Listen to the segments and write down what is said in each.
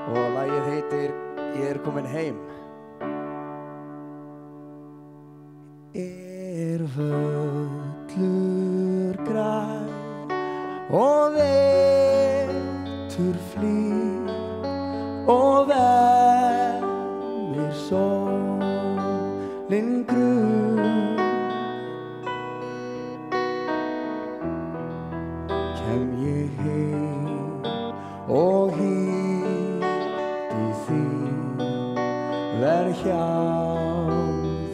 og lagið heitir Ég er komin heim. Völlur grær og vetur flýr og vermir sólin grunn. Kem ég heim og hitti þín, verð hjá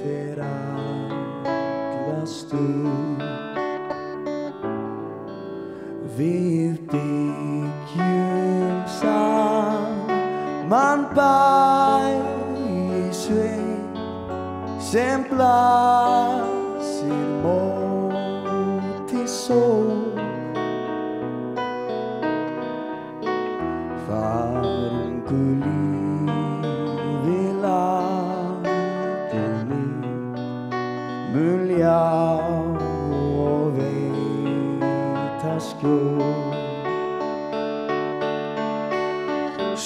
þér alla stund. Við byggjum saman bæ í sveit sem blasir móti sól. Farungu lífi landið mitt mun ljá og veita skjól.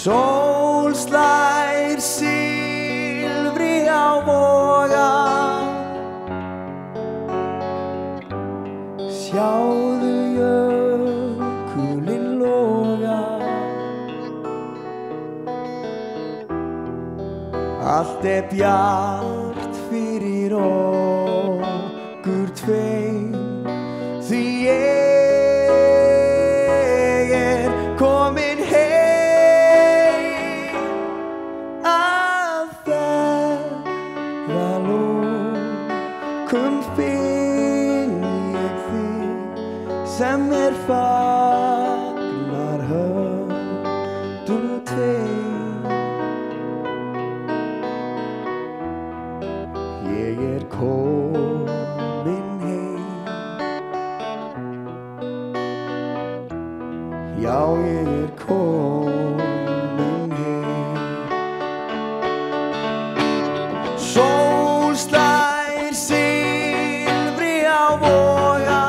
Sól slær silfri á voga, sjáðu jökulinn loga. Allt bjart fyrir okkur tveim, því ég er komin heim. Að ferðalokum finn ég þig sem fagnar höndum tveim. Ég er komin heim, já ég er komin heim. Sól slær silfri á voga,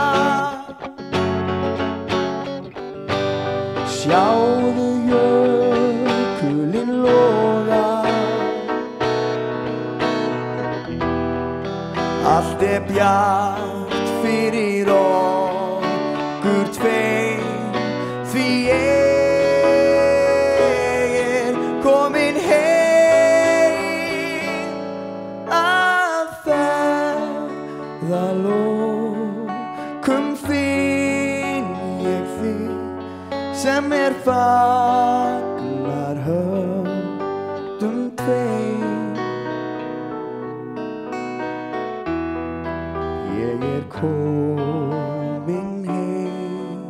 sjáðu jökulinn loga. Allt bjart fyrir okkur tveim, því ég er komin heim. Að ferðalokum finn ég þig sem fagnar höndum tveim. Ég er komin heim,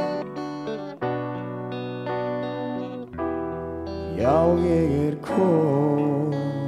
já ég er komin